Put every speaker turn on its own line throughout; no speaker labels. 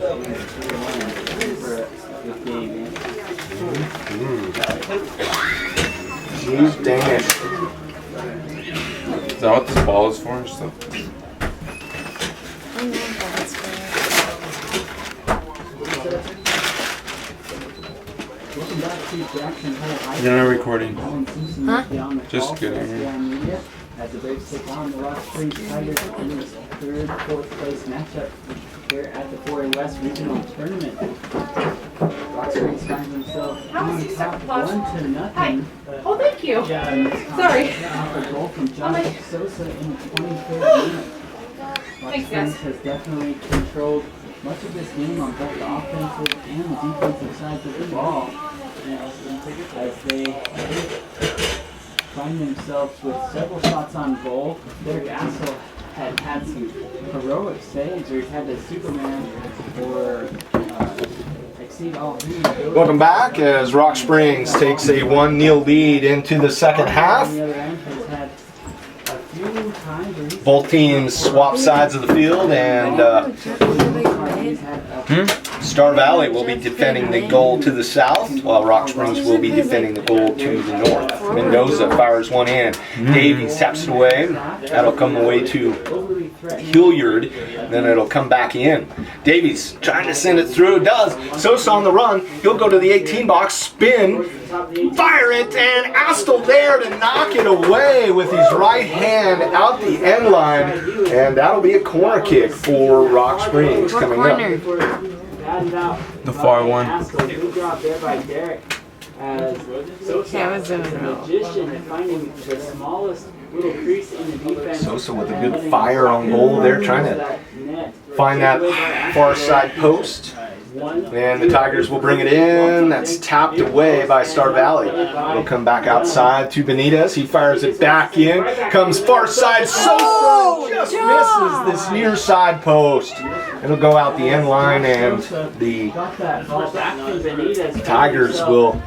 Geez, dang it.
Is that what this ball is for and stuff? You're not recording.
Huh?
Just kidding.
As the Braves take on the Rock Springs Tigers in this third, fourth place matchup here at the 4A West Regional Tournament. Rock Springs finds themselves on top 1-0.
Oh, thank you. Sorry.
Off a goal from John Sosa in the 23rd minute. Rock Springs has definitely controlled much of this game on both the offensive and the defensive sides of the ball. As they find themselves with several shots on goal. Derek Assel had some heroic saves, or he's had the Superman or exceed all human ability.
Welcome back as Rock Springs takes a 1-0 lead into the second half.
On the other end, has had a few times where he's
Both teams swap sides of the field, and Star Valley will be defending the goal to the south, while Rock Springs will be defending the goal to the north. Mendoza fires one in. Davies taps it away. That'll come away to Hilliard. Then it'll come back in. Davies trying to send it through. Does. Sosa on the run. He'll go to the 18 box, spin, fire it, and Astle there to knock it away with his right hand out the end line. And that'll be a corner kick for Rock Springs coming up.
The far one.
Sosa with a good fire on goal there, trying to find that far side post. And the Tigers will bring it in. That's tapped away by Star Valley. It'll come back outside to Benitez. He fires it back in. Comes far side. Sosa just misses this near side post. It'll go out the end line, and the Tigers will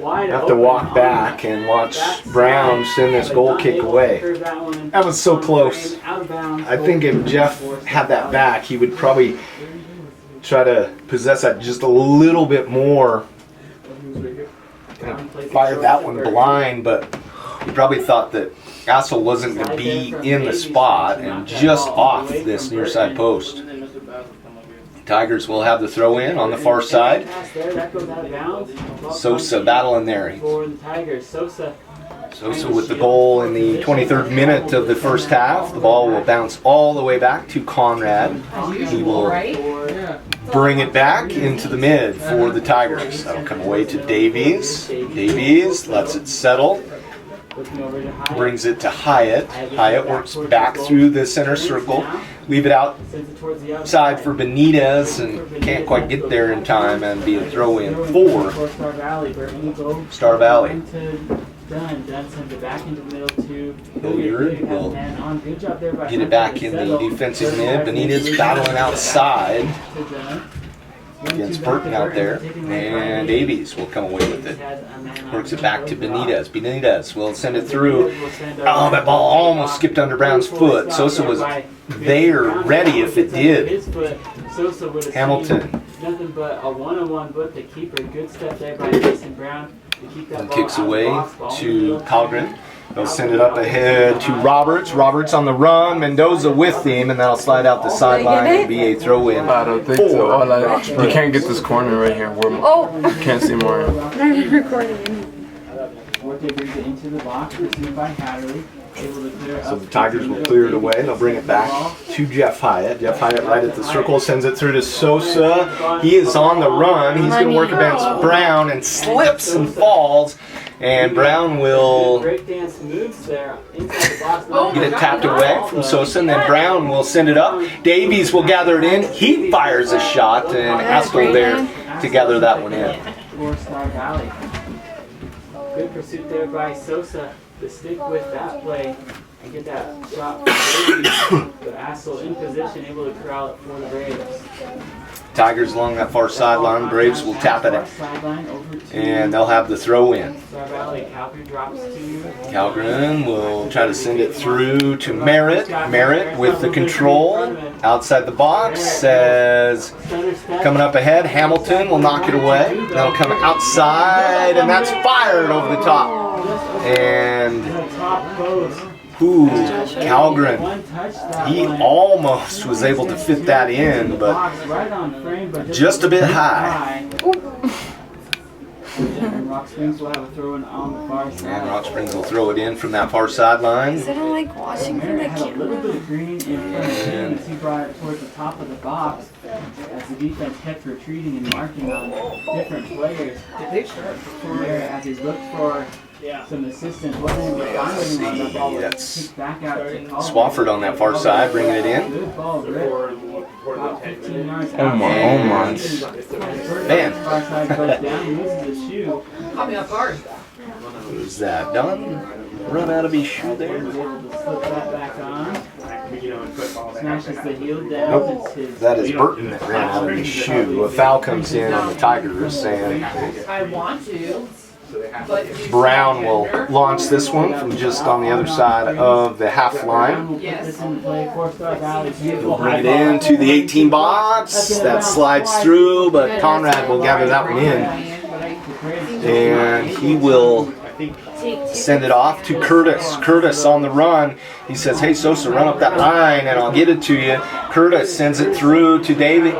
have to walk back and watch Brown send this goal kick away. That was so close. I think if Jeff had that back, he would probably try to possess that just a little bit more. Fired that one blind, but he probably thought that Assel wasn't going to be in the spot and just off this near side post. Tigers will have the throw in on the far side. Sosa battling there. Sosa with the goal in the 23rd minute of the first half. The ball will bounce all the way back to Conrad. He will bring it back into the mid for the Tigers. That'll come away to Davies. Davies lets it settle. Brings it to Hyatt. Hyatt works back through the center circle. Leave it outside for Benitez, and can't quite get there in time, and be a throw in for Star Valley. Hilliard will get it back in the defensive mid. Benitez battling outside against Burton out there, and Davies will come away with it. Works it back to Benitez. Benitez will send it through. Oh, that ball almost skipped under Brown's foot. Sosa was there, ready if it did. Hamilton.
Nothing but a one-on-one with the keeper. Good step there by Jason Brown to keep that ball
kicks away to Colgren. They'll send it up ahead to Roberts. Roberts on the run. Mendoza with him, and that'll slide out the sideline and be a throw-in.
I don't think so. You can't get this corner right here. You can't see more.
I'm recording.
Into the box, received by Hatterley.
So the Tigers will clear it away. They'll bring it back to Jeff Hyatt. Jeff Hyatt right at the circle, sends it through to Sosa. He is on the run. He's going to work against Brown and slips and falls. And Brown will get it tapped away from Sosa, and then Brown will send it up. Davies will gather it in. He fires a shot, and Astle there to gather that one in.
Good pursuit there by Sosa to stick with that play and get that shot for Davies. But Astle in position, able to corral it for the Braves.
Tigers along that far sideline. Braves will tap it, and they'll have the throw in.
Star Valley, Calgary drops to
Calgren will try to send it through to Merritt. Merritt with the control outside the box, says coming up ahead. Hamilton will knock it away. That'll come outside, and that's fired over the top. And Calgren, he almost was able to fit that in, but just a bit high.
And Rock Springs will have a throw in on the far side.
And Rock Springs will throw it in from that far sideline.
I don't like watching from the
Merritt had a little bit
camera.
of green in front of him as he brought it towards the top of the box as the defense kept retreating and marking on different players. Merritt, as he looked for some assistance, wasn't able to find anyone. That ball was
That's
kicked back out to Collins.
Swafford on that far side, bringing it in.
Good ball, Rick. About 15 yards
Oh my, oh my.
Man.
Far side goes down, loses the shoe.
Caught me off guard.
Is that done? Run out of his shoe there.
Was able to slip that back on. Smashes the heel down.
Nope.
It's his
That is Burton that ran out of his shoe. A foul comes in on the Tigers, and
I want to, but
Brown will launch this one from just on the other side of the half line.
Yes.
He'll bring it into the 18 box. That slides through, but Conrad will gather that one in. And he will send it off to Curtis. Curtis on the run. He says, "Hey Sosa, run up that line and I'll get it to you." Curtis sends it through to Davies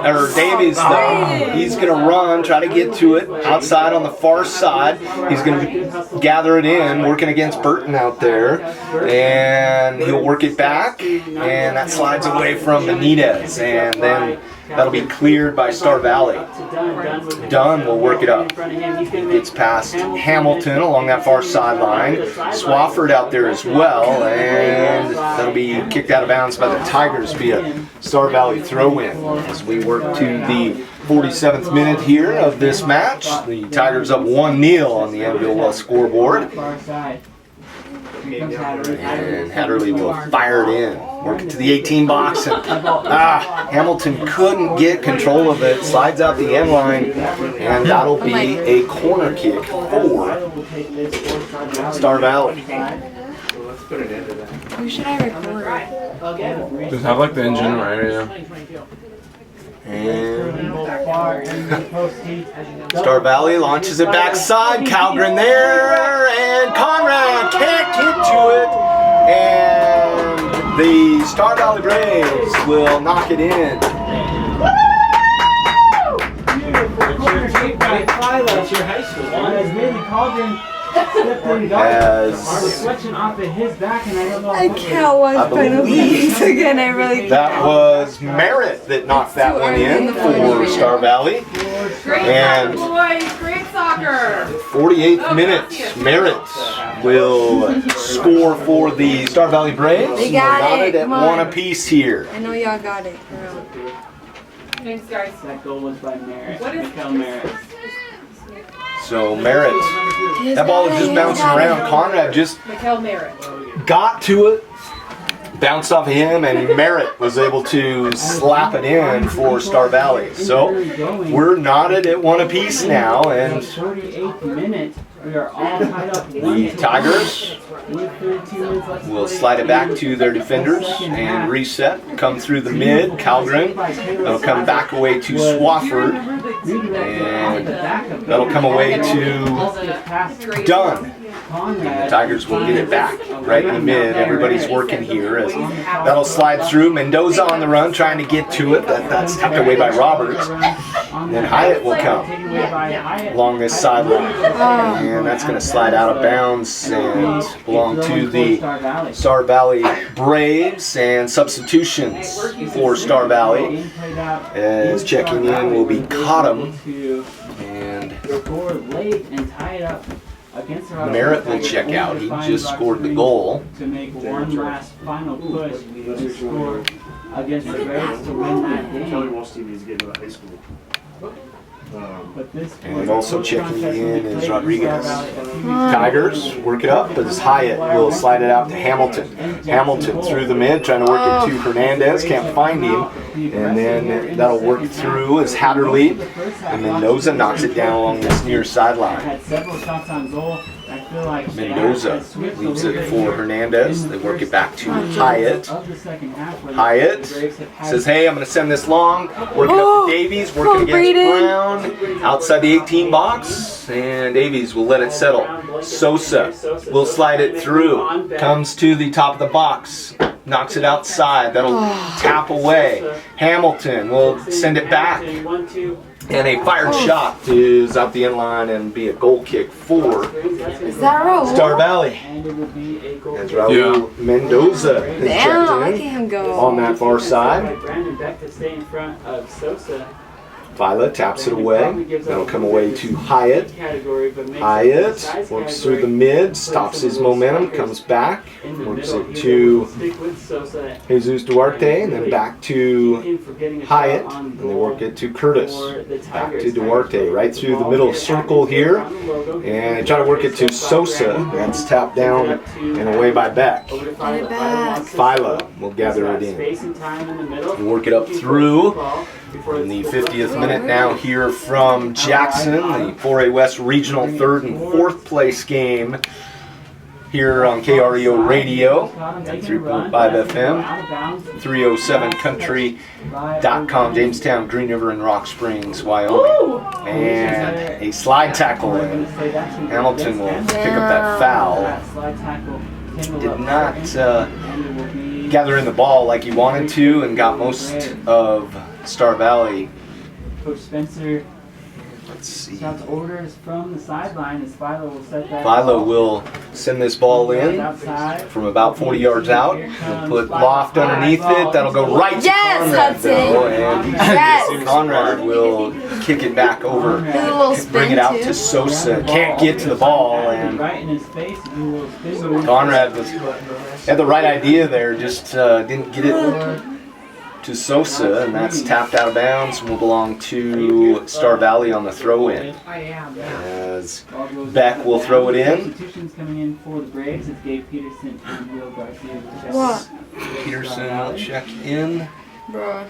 though. He's gonna run, try to get to it outside on the far side. He's gonna gather it in, working against Burton out there, and he'll work it back, and that slides away from Benitez, and then that'll be cleared by Star Valley. Dunn will work it up. Gets past Hamilton along that far sideline. Swafford out there as well, and that'll be kicked out of bounds by the Tigers via Star Valley throw-in. As we work to the 47th minute here of this match, the Tigers up 1-0 on the Enville West scoreboard. And Hatterley will fire it in. Work it to the 18 box, and Hamilton couldn't get control of it. Slides out the end line, and that'll be a corner kick for Star Valley.
Who should I record?
Just have like the engine right here.
And Star Valley launches it backside. Calgren there, and Conrad can't get to it. And the Star Valley Braves will knock it in.
I can't watch penalties again. I really
That was Merritt that knocked that one in for Star Valley.
Great
And
soccer, boys. Great soccer.
48th minute, Merritt will score for the Star Valley Braves.
They got
Knotted
it.
at
Come on.
one apiece here.
I know y'all got it.
Thanks, guys.
That goal was by Merritt.
What is-
Mikel Merritt.
So Merritt, that ball was just bouncing around. Conrad just
Mikel Merritt.
got to it, bounced off of him, and Merritt was able to slap it in for Star Valley. So we're knotted at one apiece now, and
38th minute, we are all tied up.
the Tigers will slide it back to their defenders and reset. Come through the mid, Calgren. That'll come back away to Swafford, and that'll come away to Dunn. The Tigers will get it back right in the mid. Everybody's working here. As that'll slide through. Mendoza on the run, trying to get to it. That's tapped away by Roberts. Then Hyatt will come along this sideline. And that's going to slide out of bounds and belong to the Star Valley Braves. And substitutions for Star Valley. As checking in will be Cottam. And Merritt will check out. He just scored the goal.
To make one last final push to score against the Braves to win that game.
Kelly Wolstein needs to get into high school.
But this
And also checking in is Rodriguez.
on.
Tigers work it up as Hyatt will slide it out to Hamilton. Hamilton through the mid, trying to work it to Hernandez, can't find him. And then that'll work through as Hatterley. And Mendoza knocks it down along this near sideline.
Had several shots on goal. I feel like
Mendoza leaves it for Hernandez. They work it back to Hyatt. Hyatt says, hey, I'm going to send this long. Working up to Davies, working against Brown. Outside the 18 box. And Davies will let it settle. Sosa will slide it through. Comes to the top of the box. Knocks it outside. That'll tap away. Hamilton will send it back. And a fired shot is out the end line and be a goal kick for
Is that Raul?
Star Valley. As Raul Mendoza has
Damn,
checked
look at
in
him go.
on that far side.
Brandon Beck to stay in front of Sosa.
Vila taps it away. That'll come away to Hyatt. Hyatt works through the mid, stops his momentum, comes back, works it to Jesus Duarte, and then back to Hyatt, and they work it to Curtis. Back to Duarte, right through the middle circle here, and they try to work it to Sosa. That's tapped down and away by Beck.
Get it back.
Fila will gather it in. We'll work it up through. In the 50th minute now here from Jackson, the 4A West Regional 3rd and 4th place game here on KREO Radio at 3.5 FM, 307country.com, Jamestown, Green River, and Rock Springs, Wyoming. And a slide tackle, and Hamilton will pick up that foul. Did not gather in the ball like he wanted to and got most of Star Valley.
Coach Spencer
Let's see.
shouts orders from the sideline as Philo will set that.
Philo will send this ball in from about 40 yards out. He'll put Loft underneath it. That'll go right to
Yes,
Conrad,
Hudson.
though, and
Yes.
Conrad will kick it back over,
Do a little spin
bring it out
too.
to Sosa. Can't get to the ball, and
Right in his face, you will spin.
Conrad had the right idea there, just didn't get it to Sosa, and that's tapped out of bounds and will belong to Star Valley on the throw-in. As Beck will throw it in.
Substitutions coming in for the Braves. It's Gabe Peterson and Will Garcia.
What?
Peterson will check in,
Bruh.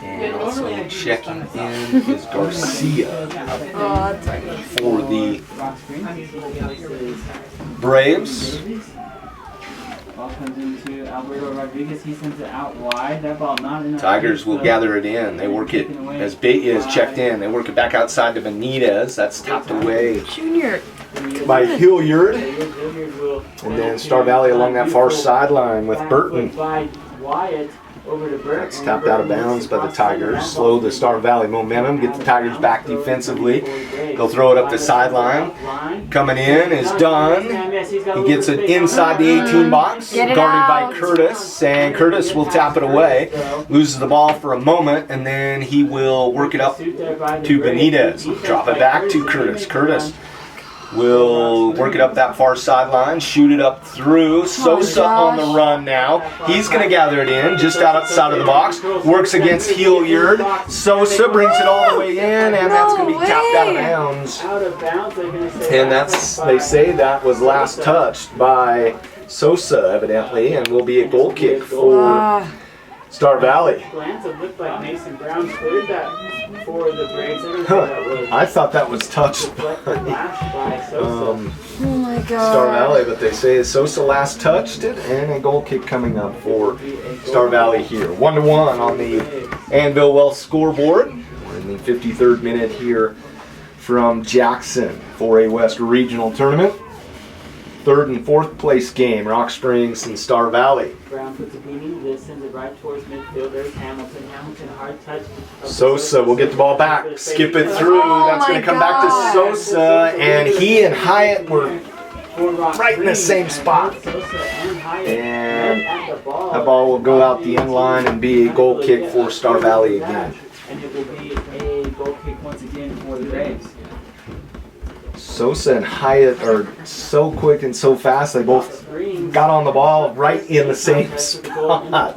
and also checking in is Garcia
Oh, that's right.
for the Braves.
Ball comes into Alberto Rodriguez. He sends it out wide. That ball not enough.
Tigers will gather it in. They work it as Baitia is checked in. They work it back outside to Benitez. That's tapped away
Junior.
by Hilliard. And then Star Valley along that far sideline with Burton.
By Wyatt over to Burton.
That's tapped out of bounds by the Tigers. Slow the Star Valley momentum. Get the Tigers back defensively. They'll throw it up the sideline. Coming in is Dunn. He gets it inside the 18 box.
Get it
Guarded by
out.
Curtis. And Curtis will tap it away. Loses the ball for a moment. And then he will work it up to Benitez. Drop it back to Curtis. Curtis will work it up that far sideline, shoot it up through. Sosa on the run now. He's going to gather it in just outside of the box. Works against Hilliard. Sosa brings it all the way in, and that's going to be tapped out of bounds.
Out of bounds, they're going to say.
And they say that was last touched by Sosa, evidently, and will be a goal kick for Star Valley.
Glance, it looked like Mason Brown cleared that for the Braves. I don't think
Huh.
that was
I thought that was touched
deflected last by Sosa.
Oh my god.
Star Valley, but they say Sosa last touched it, and a goal kick coming up for Star Valley here. 1-1 on the Anvil Wealth scoreboard. We're in the 53rd minute here from Jackson for a West Regional Tournament. 3rd and 4th place game, Rock Springs and Star Valley.
Brown puts a beanie. This sends it right towards midfield. There's Hamilton. Hamilton, hard touch.
Sosa will get the ball back, skip it through.
Oh
That's going
my
to come back to
God.
Sosa, and he and Hyatt were right in the same spot.
Sosa and Hyatt
And
at the ball.
that ball will go out the end line and be a goal kick for Star Valley again.
And it will be a goal kick once again for the Braves.
Sosa and Hyatt are so quick and so fast. They both got on the ball right in the same spot.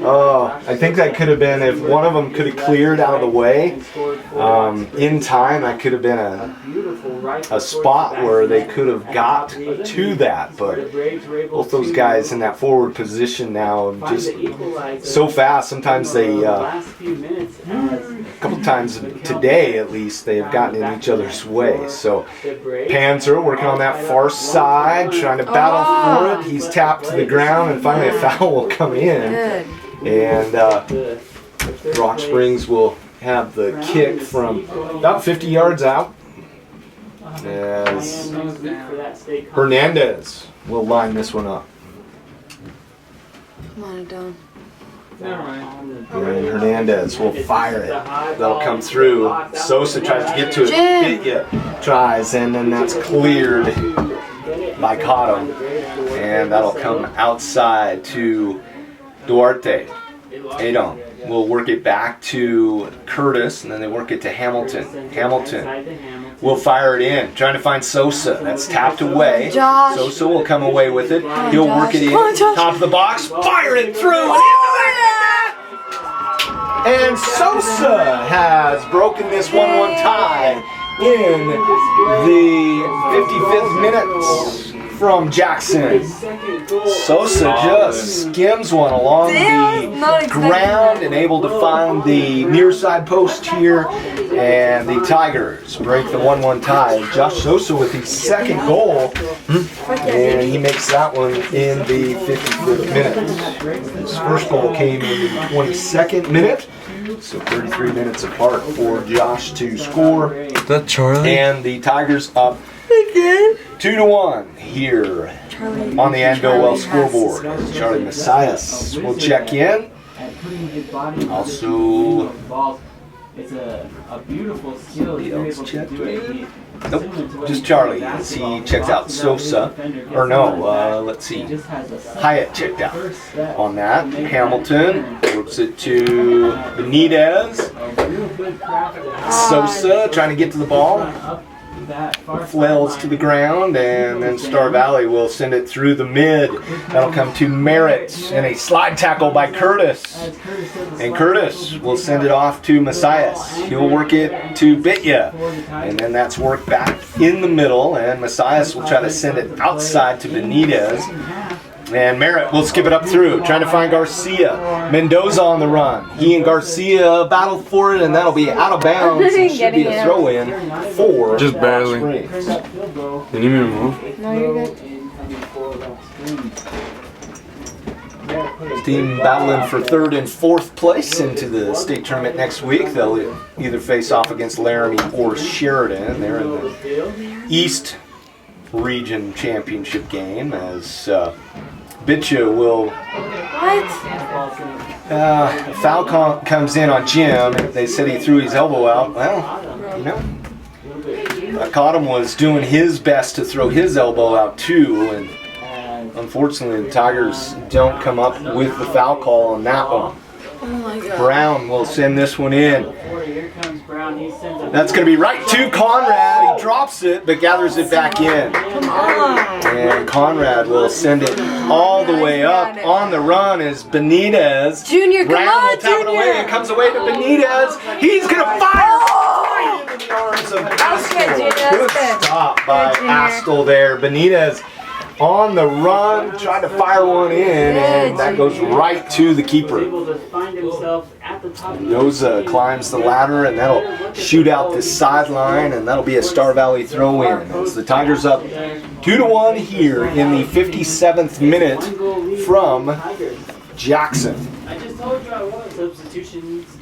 Oh, I think that could have been, if one of them could have cleared out of the way in time, that could have been a spot where they could have got to that. But both those guys in that forward position now, just so fast. Sometimes they, a couple times today at least, they have gotten in each other's way. So Panzer working on that far side, trying to battle for it. He's tapped to the ground, and finally a foul will come in. And Rock Springs will have the kick from about 50 yards out, as Hernandez will line this one up.
Come on, Don.
And Hernandez will fire it. That'll come through. Sosa tries to get to it. Tries, and then that's cleared by Cottom. And that'll come outside to Duarte. Adon will work it back to Curtis, and then they work it to Hamilton. Hamilton will fire it in, trying to find Sosa. That's tapped away.
Josh.
Sosa will come away with it. He'll work it in,
Come on, Josh.
top of the box, fire it through. And Sosa has broken this 1-1 tie in the 55th minute from Jackson. Sosa just skims one along the ground and able to find the near side post here, and the Tigers break the 1-1 tie. Josh Sosa with his second goal, and he makes that one in the 55th minute. His first goal came in the 22nd minute, so 33 minutes apart for Josh to score.
Is that Charlie?
And the Tigers up 2-1 here on the Anvil Well scoreboard. Charlie Messias will check in. Also,
it's a beautiful skill. He's able to do it.
nope, just Charlie as he checks out Sosa. Or no, let's see. Hyatt checked out on that. Hamilton works it to Benitez. Sosa trying to get to the ball. Flails to the ground, and then Star Valley will send it through the mid. That'll come to Merritt, and a slide tackle by Curtis. And Curtis will send it off to Messias. He'll work it to Bitya, and then that's worked back in the middle, and Messias will try to send it outside to Benitez. And Merritt will skip it up through, trying to find Garcia. Mendoza on the run. He and Garcia battle for it, and that'll be out of bounds. It should be a throw-in for
Just barely.
Springs.
Didn't even move.
No, you're good.
This team battling for 3rd and 4th place into the state tournament next week. They'll either face off against Laramie or Sheridan. They're in the East Region Championship game, as Bitcha will. Foul comes in on Jim. They said he threw his elbow out. Well, you know, Cottom was doing his best to throw his elbow out too, and unfortunately the Tigers don't come up with the foul call on that one.
Oh my God.
Brown will send this one in. That's going to be right to Conrad. He drops it, but gathers it back in.
Come on.
And Conrad will send it all the way up. On the run is Benitez.
Junior, come
Brown
on,
will tap it away.
Junior.
It comes away to Benitez. He's going to fire. Right in the arms of
good, Junior.
Astle.
That's
Good
good.
stop by
Good, Junior.
Astle there. Benitez on the run, tried to fire one in, and that goes right to the keeper. Mendoza climbs the ladder, and that'll shoot out the sideline, and that'll be a Star Valley throw-in. As the Tigers up 2-1 here in the 57th minute from Jackson.
I just told you I was. Substitutions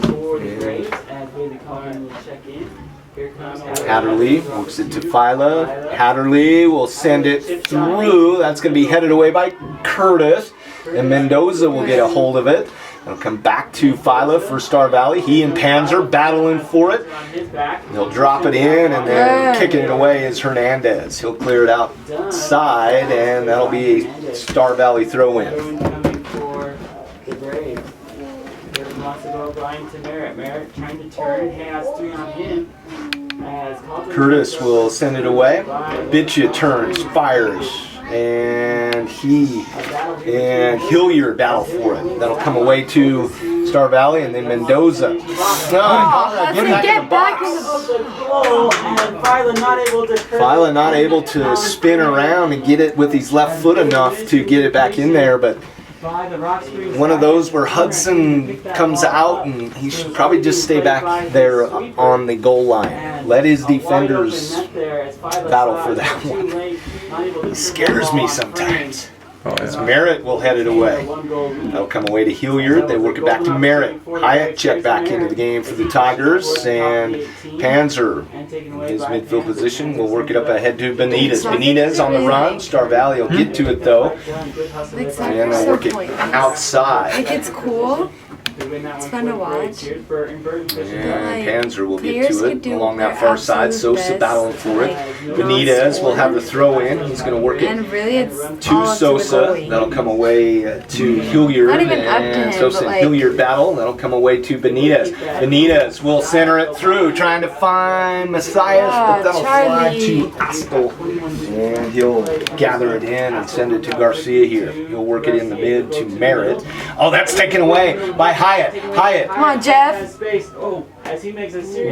for the Braves as Bailey Collin will check in. Here comes
Hatterley works it to Phyla. Hatterley will send it through. That's going to be headed away by Curtis. And Mendoza will get a hold of it. It'll come back to Phyla for Star Valley. He and Panzer battling for it. He'll drop it in, and then kicking it away is Hernandez. He'll clear it outside, and that'll be a Star Valley throw-in.
Coming for the Braves. Wants to go blind to Merritt. Merritt trying to turn, has 3 on him.
Curtis will send it away. Bitcha turns, fires, and Hilliard battle for it. That'll come away to Star Valley, and then Mendoza.
Get back in the
Phyla not able to spin around and get it with his left foot enough to get it back in there, but one of those where Hudson comes out and he should probably just stay back there on the goal line. Let his defenders battle for that one. He scares me sometimes. As Merritt will head it away. That'll come away to Hilliard. They work it back to Merritt. Hyatt check back into the game for the Tigers. And Panzer, in his midfield position, will work it up ahead to Benitez. Benitez on the run. Star Valley will get to it though. And they'll work it outside.
Like, it's cool. It's fun to watch.
And Panzer will get to it along that far side. Sosa battling for it. Benitez will have the throw in. He's going to work it
And really, it's
to Sosa. That'll come away to Hilliard.
Not even up to
And
him,
Sosa
but
and
like-
Hilliard battle. That'll come away to Benitez. Benitez will center it through, trying to find Messias, but that'll fly to Astel. And he'll gather it in and send it to Garcia here. He'll work it in the mid to Merritt. Oh, that's taken away by Hyatt. Hyatt
Come on, Jeff.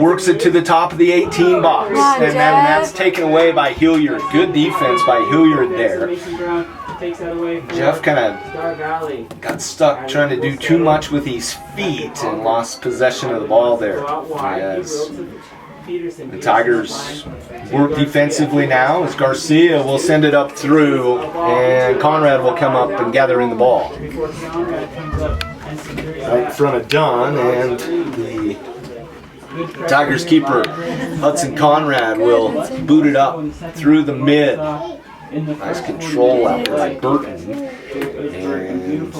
works it to the top of the 18 box.
Come on,
And then
Jeff.
that's taken away by Hilliard. Good defense by Hilliard there. Jeff kind of got stuck trying to do too much with his feet and lost possession of the ball there. As the Tigers work defensively now as Garcia will send it up through and Conrad will come up and gather in the ball. Right in front of Dunn, and the Tigers keeper Hudson Conrad will boot it up through the mid. Nice control out there by Burton. And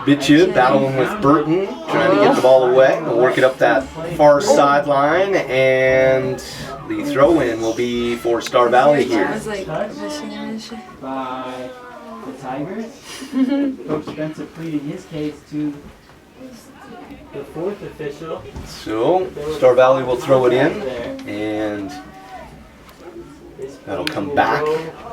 Bitcha battling with Burton, trying to get the ball away. We'll work it up that far sideline, and the throw-in will be for Star Valley
I
here.
was like,
By the Tigers. Coach Spencer pleading his case to the fourth official.
So Star Valley will throw it in, and that'll come back.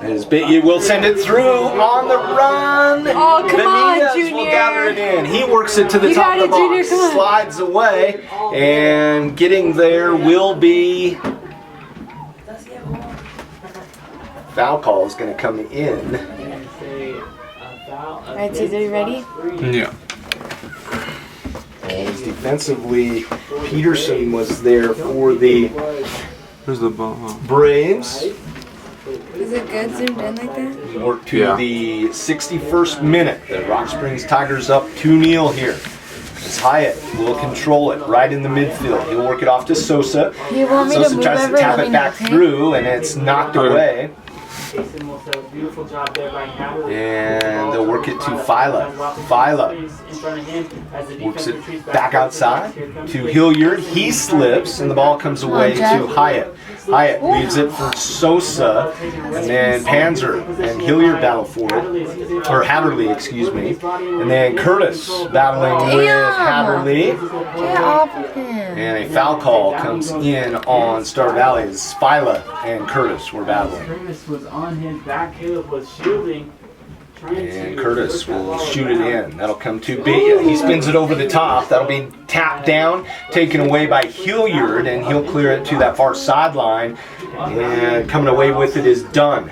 As Bitcha will send it through on the run.
Oh, come on,
Benitez will
Junior.
gather it in. He works it to the
You
top
got
of the
it, Junior,
box,
come on.
slides away, and getting there will be. Foul call is going to come in.
Alright, so are you ready?
Yeah.
As defensively, Peterson was there for the
Where's the ball? Oh.
Braves.
Is it good zoomed in like that?
Work to
Yeah.
the 61st minute. The Rock Springs Tigers up 2-0 here. As Hyatt will control it right in the midfield. He'll work it off to Sosa.
You want me to
Sosa
move
tries to
over?
tap
Let
it
me know,
back
okay?
through, and it's knocked away.
And
they'll work it to Phyla. Phyla works it back outside to Hilliard. He slips, and the ball comes away to Hyatt. Hyatt leaves it for Sosa, and then Panzer and Hilliard battle for it, or Hatterley, excuse me, and then Curtis battling with Hatterley,
Get off of him.
and a foul call comes in on Star Valley's Phyla and Curtis were battling.
Curtis was on his back. Caleb was shielding.
And Curtis will shoot it in. That'll come to Bitcha. He spins it over the top. That'll be tapped down, taken away by Hilliard, and he'll clear it to that far sideline. And coming away with it is Dunn.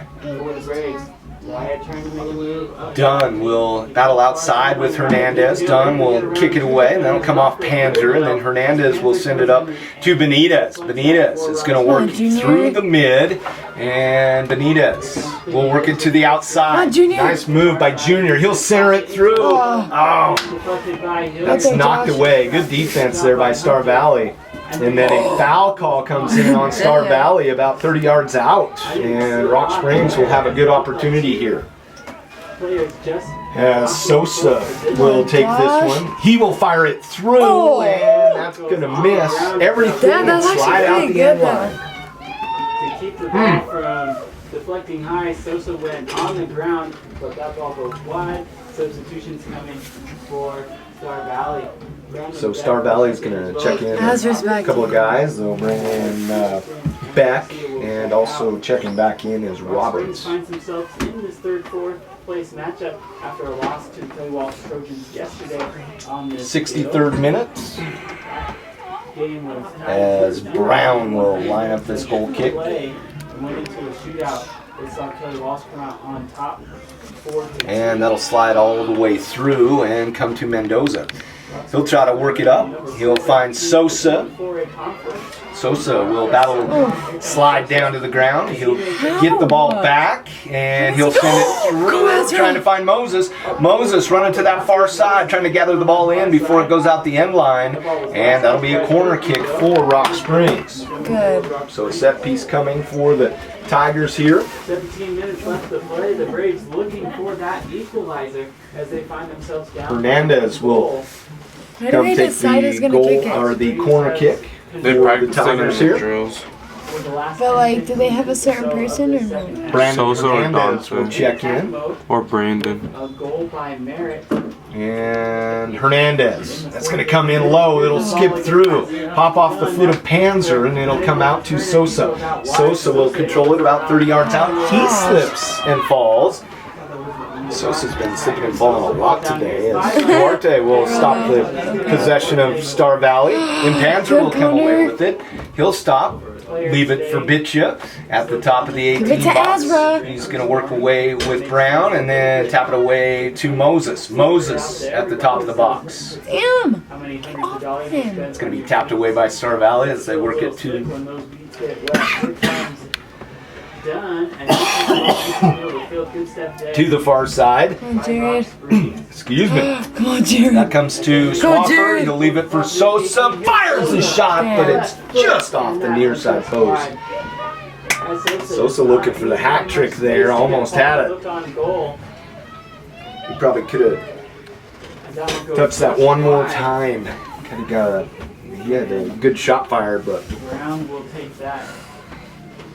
Dunn will battle outside with Hernandez. Dunn will kick it away, and that'll come off Panzer, and then Hernandez will send it up to Benitez. Benitez is going to work through the mid, and Benitez will work it to the outside. Nice move by Junior. He'll center it through. Oh, that's knocked away. Good defense there by Star Valley. And then a foul call comes in on Star Valley about 30 yards out. And Rock Springs will have a good opportunity here. As Sosa will take this one. He will fire it through, and that's going to miss everything and slide out the end line.
To keep the ball from deflecting high, Sosa went on the ground, but that ball goes wide. Substitutions coming for Star Valley.
So Star Valley's gonna check in
Has
a
respect.
couple of guys. They'll bring in Beck, and also checking back in is Roberts.
Finds themselves in this fourth place matchup after a loss to the Clay Walsh Trojans yesterday on this
63rd minute,
game was
as Brown will line up this goal kick.
Went into a shootout. They saw Kelly Walsh come out on top.
And that'll slide all the way through and come to Mendoza. He'll try to work it up. He'll find Sosa. Sosa will battle, slide down to the ground. He'll get the ball back, and he'll send it through, trying to find Moses. Moses running to that far side, trying to gather the ball in before it goes out the end line, and that'll be a corner kick for Rock Springs.
Good.
So a set piece coming for the Tigers here.
17 minutes left to play. The Braves looking for that equalizer as they find themselves down.
Hernandez will
Why do
come
they
take
decide who's
the
gonna
goal
kick it?
or the corner kick.
They
for the
practice in
Tigers
the
here.
drills.
But like, do they have a certain person or no?
Brandon
Sosa or
Hernandez will
Dante.
check in.
Or Brandon.
A goal by Merritt.
And Hernandez. That's going to come in low. It'll skip through. Pop off the foot of Panzer, and it'll come out to Sosa. Sosa will control it about 30 yards out. He slips and falls. Sosa's been slipping and falling a lot today, as Duarte will stop the possession of Star Valley. And Panzer will come away with it. He'll stop. Leave it for Bitcha at the top of the 18
Give it to
box.
Ezra.
He's going to work away with Brown and then tap it away to Moses. Moses at the top of the box.
Damn!
How many
Get
hundreds
off
of dollars
him.
they spent
It's going to be tapped away by Star Valley as they work it to
when those beats get left 3 times done, and the field good step there.
the far side.
Come on, Jared.
Excuse me.
Come on, Jared.
That comes to
Go,
Swafford.
Jared.
He'll leave it for Sosa. Fires the shot, but it's just off the near side post. Sosa looking for the hat trick there. Almost had it. He probably could have touched that one more time. Kind of got a. He had a good shot fired, but
Brown will take that.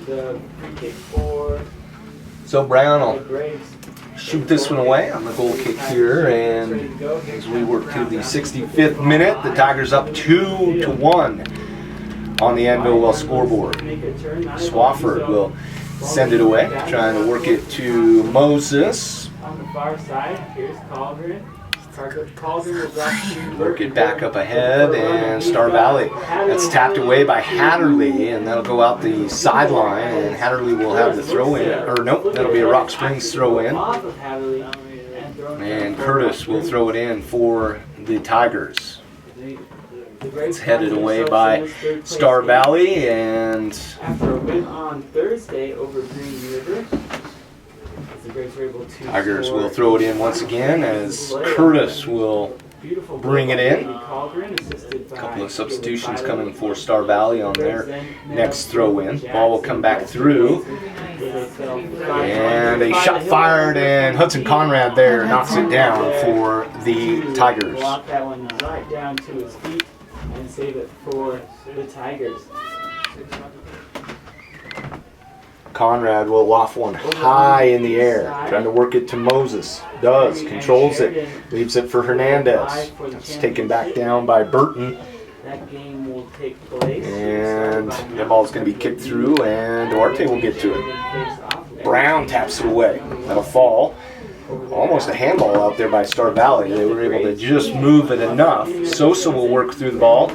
The free kick for
so Brown
the
will
Braves.
shoot this one away on the goal kick here, and as we work to the 65th minute, the Tigers up 2-1 on the Anvil scoreboard. Swafford will send it away, trying to work it to Moses.
On the far side, here's Caldron. Caldron will drop to
Work it back up ahead, and Star Valley. That's tapped away by Hatterley, and that'll go out the sideline, and Hatterley will have the throw in. Or nope, that'll be a Rock Springs throw in.
off of Hadley and
And Curtis will throw it in for the Tigers. It's headed away by Star Valley, and
After a win on Thursday over Green River, as the Braves were able to
Tigers
score
will throw it in once again as Curtis will
beautiful
bring it in.
Caldron, assisted by
a couple of substitutions coming for Star Valley on their next throw in. Ball will come back through, and a shot fired, and Hudson Conrad there knocks it down for the Tigers.
Block that one right down to his feet and save it for the Tigers.
Conrad will loft one high in the air, trying to work it to Moses. Does, controls it, leaves it for Hernandez. That's taken back down by Burton,
That game will take place.
and the ball's going to be kicked through, and Duarte will get to it. Brown taps it away. That'll fall. Almost a handball out there by Star Valley. They were able to just move it enough. Sosa will work through the ball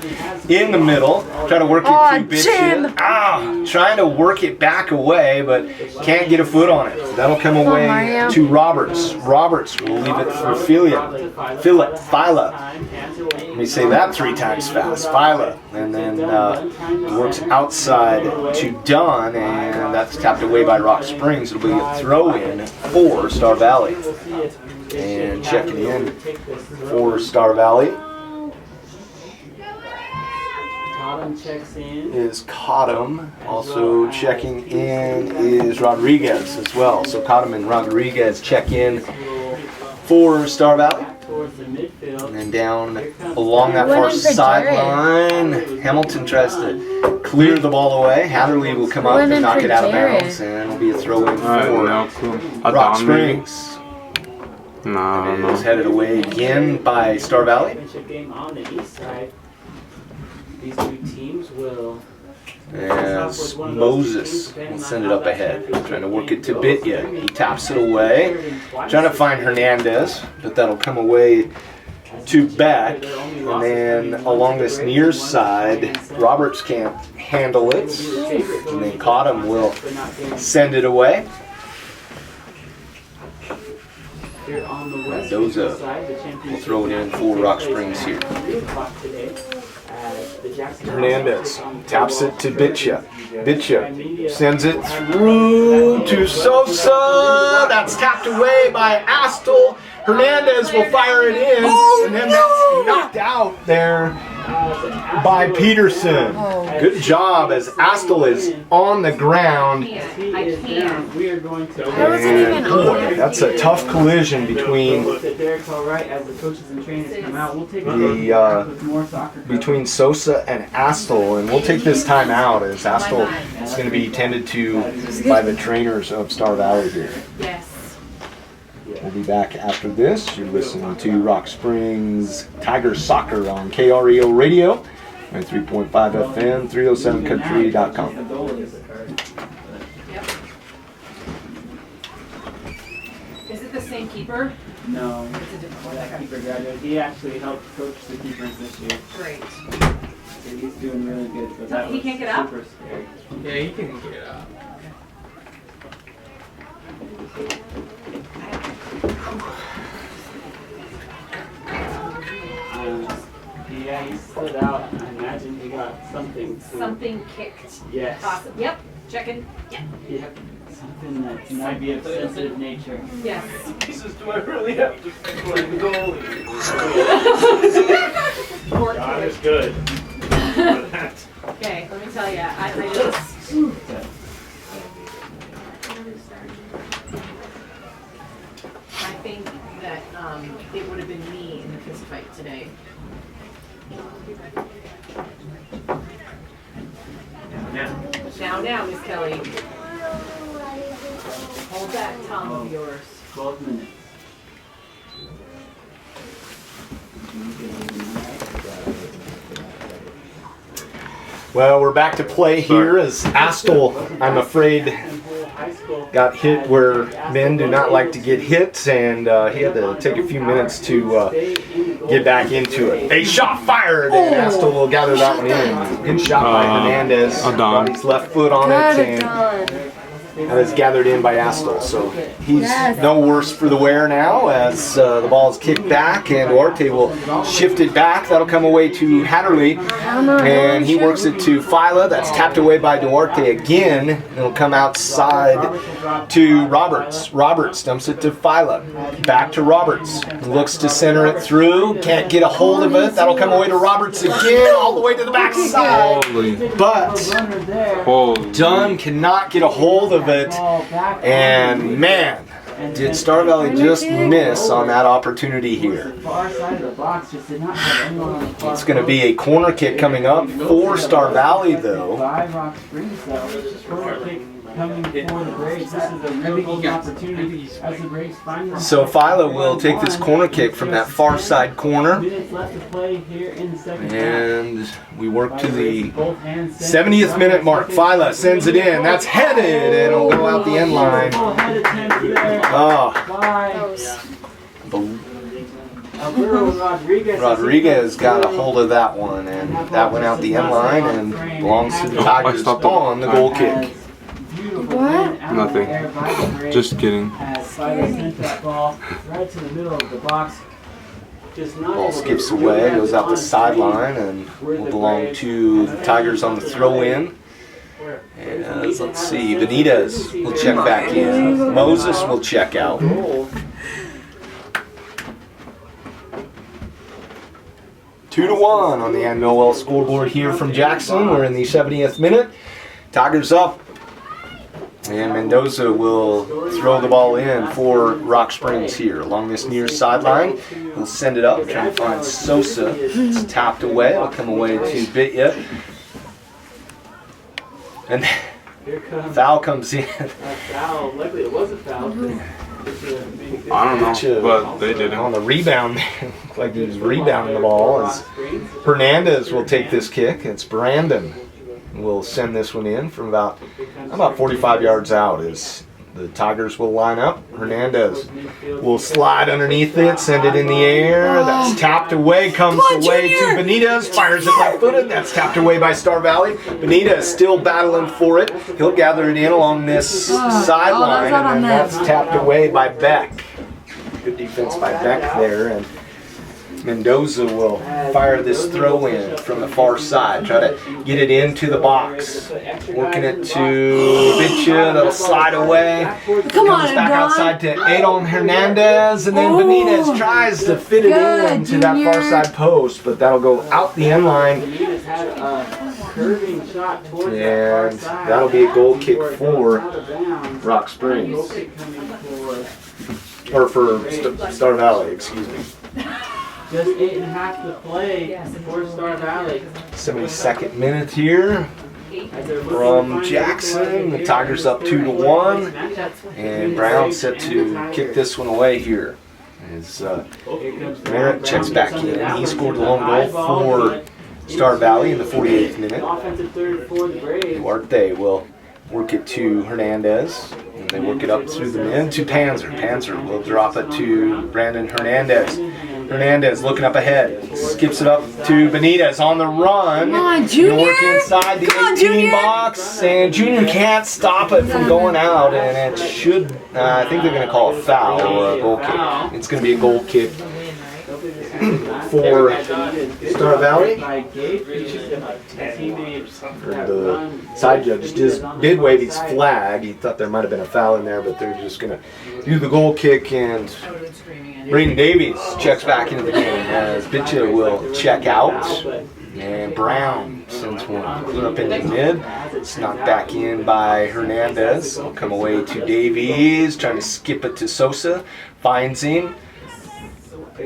in the middle, try to work it to
Jim.
Bitch. Trying to work it back away, but can't get a foot on it. That'll come away
Mario.
to Roberts. Roberts will leave it for Fila. Let me say that 3 times fast. Fila. And then works outside to Dunn, and that's tapped away by Rock Springs. It'll be a throw-in for Star Valley. And checking in for Star Valley
Cotton checks in.
is Cottom. Also checking in is Rodriguez as well. So Cottom and Rodriguez check in for Star Valley.
Towards the midfield.
And then down along that far
Winning for
sideline, Hamilton tries to clear the ball away. Hatterley will come up and
Winning
knock
for
it out of
Jared.
bounds, and it'll be a throw-in
I have
for
no clue.
Rock
Adami.
Springs.
No,
And it is headed away again by Star Valley.
Championship game on the east side. These two teams will.
As Moses will send it up ahead. Trying to work it to Bitya. He taps it away. Trying to find Hernandez, but that'll come away to Beck. And then along this near side, Roberts can't handle it. And then Cottom will send it away. Mendoza will throw it in for Rock Springs here. Hernandez taps it to Bitya. Bitya sends it through to Sosa. That's tapped away by Astle. Hernandez will fire it in, and then that's knocked out there by Peterson. Good job as Astle is on the ground.
I can't.
We are going to.
And boy, that's a tough collision between between Sosa and Astle, and we'll take this time out as Astle is going to be tended to by the trainers of Star Valley here.
Yes.
We'll be back after this. You're listening to Rock Springs Tiger Soccer on KREO Radio, 93.5 FM, 307country.com.
Yep. Is it the same keeper?
No,
It's a different one.
that keeper graduate. He actually helped coach the keepers this year.
Great.
So he's doing really good. But that
He
was
can't get up?
super scary.
Yeah, he can get up.
Yeah, he slid out. I imagine he got something.
Something kicked.
Yes.
Awesome. Yep. Checking. Yep.
Yep. Something that might be of sensitive nature.
Yes.
Jesus, do I really have to play the goalie?
Poor
God
kid.
is good.
Okay, let me tell you, I just. I think that it would have been me in the fist fight today. Now, Miss Kelly. Hold that tongue of yours.
12 minutes.
Well, we're back to play here as Astle, I'm afraid, got hit where men do not like to get hit, and he had to take a few minutes to get back into it. A shot fired, and Astle will gather that one in. Good shot by Hernandez. Got his left foot on it, and that is gathered in by Astle. So he's no worse for the wear now as the ball is kicked back, and Duarte will shift it back. That'll come away to Hatterley, and he works it to Fila. That's tapped away by Duarte again. It'll come outside to Roberts. Roberts dumps it to Fila. Back to Roberts. Looks to center it through. Can't get a hold of it. That'll come away to Roberts again, all the way to the backside. But Dunn cannot get a hold of it, and man, did Star Valley just miss on that opportunity here. It's going to be a corner kick coming up for Star Valley, though. So Philo will take this corner kick from that far side corner, and we work to the 70th minute mark. Philo sends it in. That's headed, and it'll go out the end line. Rodriguez got a hold of that one, and that went out the end line and belongs to the Tigers on the goal kick.
What?
Nothing. Just kidding.
Ball skips away, goes out the sideline, and will belong to the Tigers on the throw-in. And let's see, Benitez will check back in. Moses will check out. 2-1 on the NOL scoreboard here from Jackson. We're in the 70th minute. Tigers up. And Mendoza will throw the ball in for Rock Springs here along this near sideline. We'll send it up, trying to find Sosa. It's tapped away. It'll come away to Bitya. And foul comes in.
Foul. Luckily, it was a foul.
I don't know, but they did
On
it.
the rebound, looked like he was rebounding the ball. As Hernandez will take this kick. It's Brandon will send this one in from about 45 yards out. As the Tigers will line up, Hernandez will slide underneath it, send it in the air. That's tapped away, comes away to Benitez, fires it left-footed. That's tapped away by Star Valley. Benitez still battling for it. He'll gather it in along this sideline, and then that's tapped away by Beck. Good defense by Beck there, and Mendoza will fire this throw in from the far side, try to get it into the box. Working it to Bitcha, that'll slide away. Comes back outside to Adon Hernandez, and then Benitez tries to fit it into that far side post, but that'll go out the end line. And that'll be a goal kick for Rock Springs. Or for Star Valley, excuse me.
Just 8.5 to play for Star Valley.
72nd minute here from Jackson. The Tigers up 2-1, and Brown set to kick this one away here. As Merritt checks back in, he scored the lone goal for Star Valley in the 48th minute.
Offensive third for the Braves.
Duarte will work it to Hernandez, and they work it up through the mid to Panzer. Panzer will drop it to Brandon Hernandez. Hernandez looking up ahead, skips it up to Benitez on the run.
Come on, Junior!
Work inside the 18 box, and Junior can't stop it from going out, and it should, I think they're going to call a foul or a goal kick. It's going to be a goal kick for Star Valley. The side judge did wave his flag. He thought there might have been a foul in there, but they're just going to do the goal kick, and Braden Davies checks back into the game as Bitcha will check out, and Brown sends one clear up into the mid. It's knocked back in by Hernandez. It'll come away to Davies, trying to skip it to Sosa, finds him.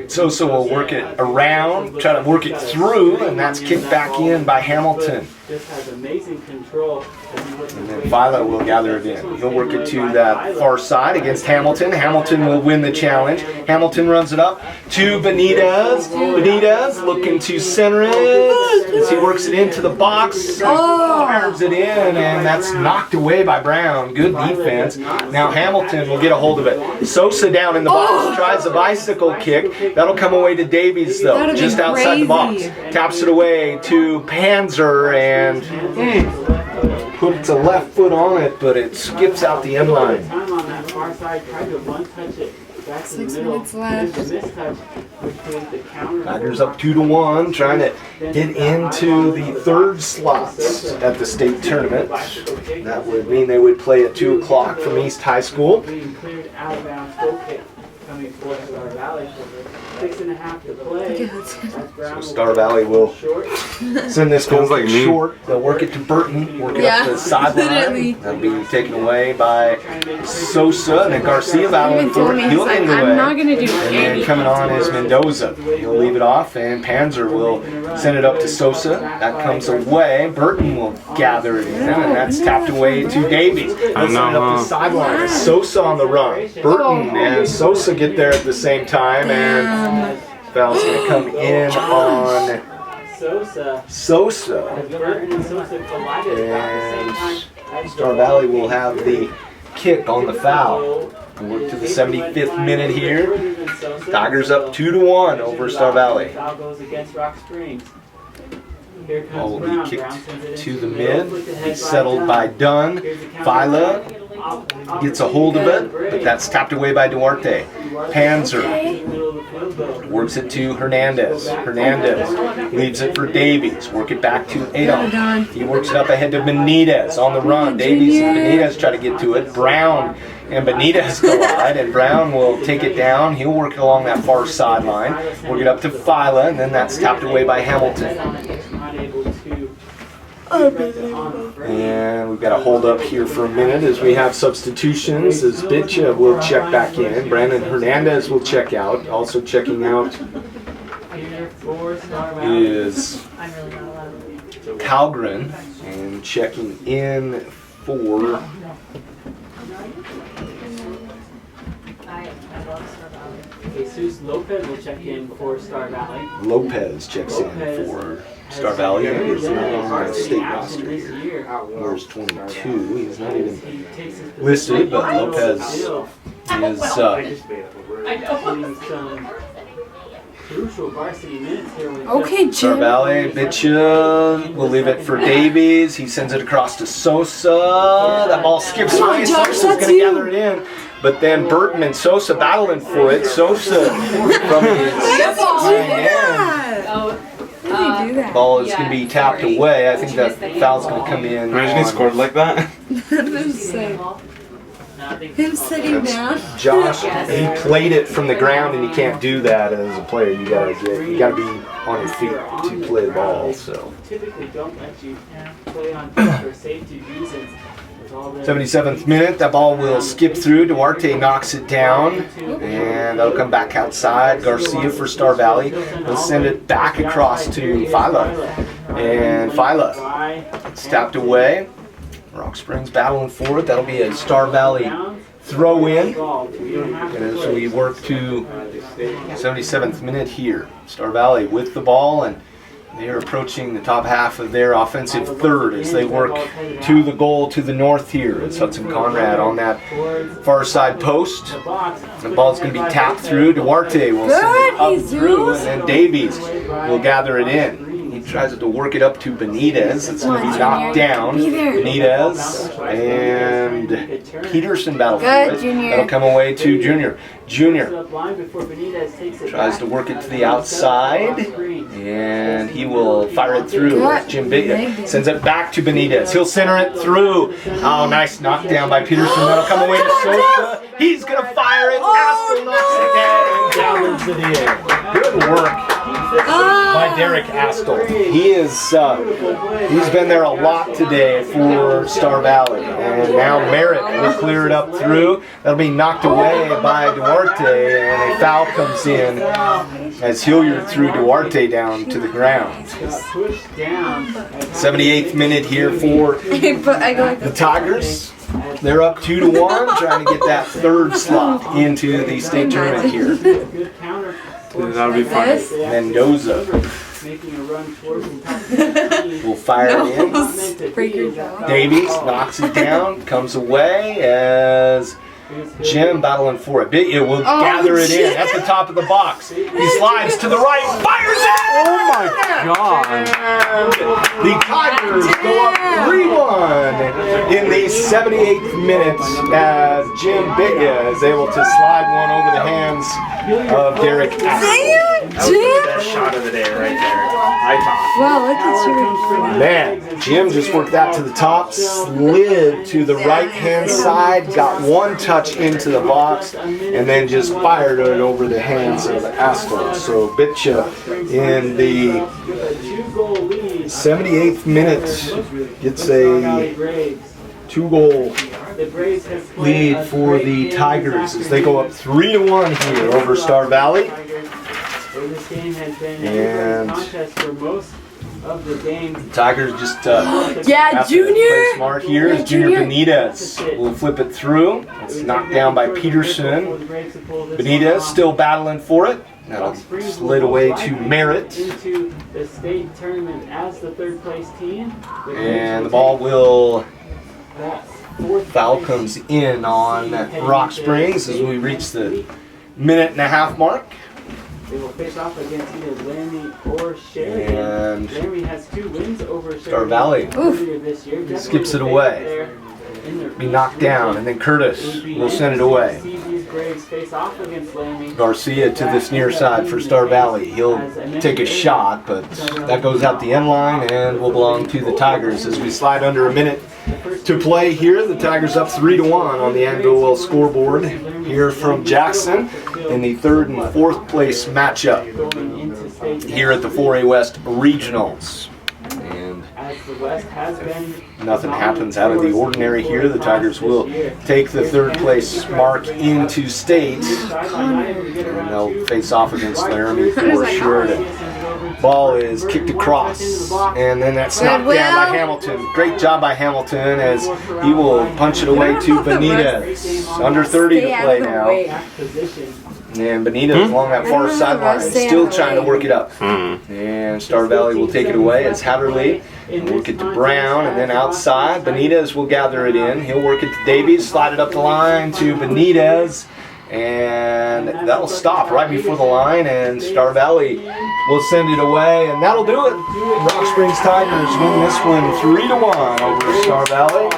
Sosa will work it around, try to work it through, and that's kicked back in by Hamilton.
Just has amazing control.
And then Philo will gather it in. He'll work it to that far side against Hamilton. Hamilton will win the challenge. Hamilton runs it up to Benitez. Benitez looking to center it as he works it into the box. Fires it in, and that's knocked away by Brown. Good defense. Now Hamilton will get a hold of it. Sosa down in the box, tries a bicycle kick. That'll come away to Davies, though, just outside the box. Taps it away to Panzer, and puts a left foot on it, but it skips out the end line.
6 minutes left.
Tigers up 2-1, trying to get into the third slots at the state tournament. That would mean they would play at 2 o'clock from East High School. So Star Valley will send this goal
like me.
short. They'll work it to Burton, work it up to the sideline. That'll be taken away by Sosa, and then Garcia battling for it. He'll end
I'm not
away.
gonna do
And then
anything.
coming on is Mendoza. He'll leave it off, and Panzer will send it up to Sosa. That comes away. Burton will gather it in, and that's tapped away to Davies. They'll send it up the sideline. Sosa on the run. Burton and Sosa get there at the same time, and foul's going to come in on Sosa. And Star Valley will have the kick on the foul. We're to the 75th minute here. Tigers up 2-1 over Star Valley. Ball will be kicked to the mid. Be settled by Dunn. Vila gets a hold of it, but that's tapped away by Duarte. Panzer works it to Hernandez. Hernandez leaves it for Davies. Work it back to Adon. He works it up ahead to Benitez on the run. Davies and Benitez try to get to it. Brown and Benitez collide, and Brown will take it down. He'll work it along that far sideline. Work it up to Phila, and then that's tapped away by Hamilton. And we've got to hold up here for a minute as we have substitutions, as Bitcha will check back in. Brandon Hernandez will check out. Also checking out is Calgren, and checking in for
Jesus Lopez will check in for Star Valley.
Lopez checks in for Star Valley. He's not on the state roster here. Where's 22? He's not even listed, but Lopez is
crucial varsity minutes here with
Okay,
Star
Jim.
Valley. Bitcha. We'll leave it for Davies. He sends it across to Sosa. That ball skips
Come on,
away.
Josh,
Sosa's
that's
going to
you.
gather it in. But then Burton and Sosa battling for it. Sosa from his behind end.
Oh,
How do you do that?
Ball is going to be tapped away. I think that foul's going to come in.
Imagine he scored like that.
Him sitting down.
Josh, he played it from the ground, and you can't do that as a player. You gotta be on your feet to play the ball. So,
typically don't let you play on pitch for safety reasons.
77th minute, that ball will skip through. Duarte knocks it down, and that'll come back outside. Garcia for Star Valley. He'll send it back across to Fila, and Fila it's tapped away. Rock Springs battling for it. That'll be a Star Valley throw in. And as we work to 77th minute here, Star Valley with the ball, and they are approaching the top half of their offensive third as they work to the goal to the north here. It's Hudson Conrad on that far side post. The ball's going to be tapped through. Duarte will send it up through, and then Davies will gather it in. He tries to work it up to Benitez. It's going to be knocked down. Benitez and Peterson battle for
Good,
it.
Junior.
That'll come away to Junior. Junior tries to work it to the outside, and he will fire it through. Jim Big sends it back to Benitez. He'll center it through. Oh, nice knockdown by Peterson. That'll come away to Sosa. He's going to fire it. Astle knocks it down and downwards it in. Good work by Derek Astle. He is he's been there a lot today for Star Valley, and now Merritt will clear it up through. That'll be knocked away by Duarte, and a foul comes in as Hilliard threw Duarte down to the ground. 78th minute here for the Tigers. They're up 2-1, trying to get that third slot into the state tournament here.
That'll be fun.
Mendoza will fire it in. Davies knocks it down, comes away as Jim battling for it. It will gather it in at the top of the box. He slides to the right, fires it!
Oh my God!
The Tigers go up 3-1 in the 78th minute as Jim Bigga is able to slide one over the hands of Derek Astle.
Jim!
Shot of the day right there. I thought.
Wow, look at you.
Man, Jim just worked that to the top, slid to the right-hand side, got one touch into the box, and then just fired it over the hands of Astle. So Bitcha in the 78th minute gets a 2-goal lead for the Tigers as they go up 3-1 here over Star Valley. And the Tigers just
Yeah,
have to
Junior!
play smart here as Junior Benitez will flip it through. It's knocked down by Peterson. Benitez still battling for it. That'll slid away to Merritt. And the ball will... Foul comes in on Rock Springs as we reach the minute-and-a-half mark.
They will face off against either Laramie or Sheridan.
And
Laramie has 2 wins over
Star Valley
this year.
skips it away. Be knocked down, and then Curtis will send it away. Garcia to this near side for Star Valley. He'll take a shot, but that goes out the end line and will belong to the Tigers as we slide under a minute to play here. The Tigers up 3-1 on the Anvil scoreboard here from Jackson in the 3rd and 4th place matchup here at the 4A West Regionals. And if nothing happens out of the ordinary here, the Tigers will take the 3rd place mark into state, and they'll face off against Laramie for Sheridan. Ball is kicked across, and then that's knocked down by Hamilton. Great job by Hamilton as he will punch it away to Benitez. Under 30 to play now. And Bonita's along that far sideline, still trying to work it up. And Star Valley will take it away as Hatterley will work it to Brown, and then outside, Benitez will gather it in. He'll work it to Davies, slide it up the line to Benitez, and that'll stop right before the line, and Star Valley will send it away, and that'll do it. Rock Springs Tigers win this one 3-1 over Star Valley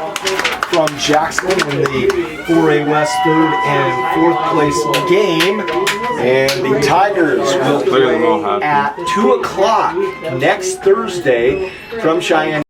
from Jackson in the 4A West 3rd and 4th place game. And the Tigers will play at 2 o'clock next Thursday from Cheyenne.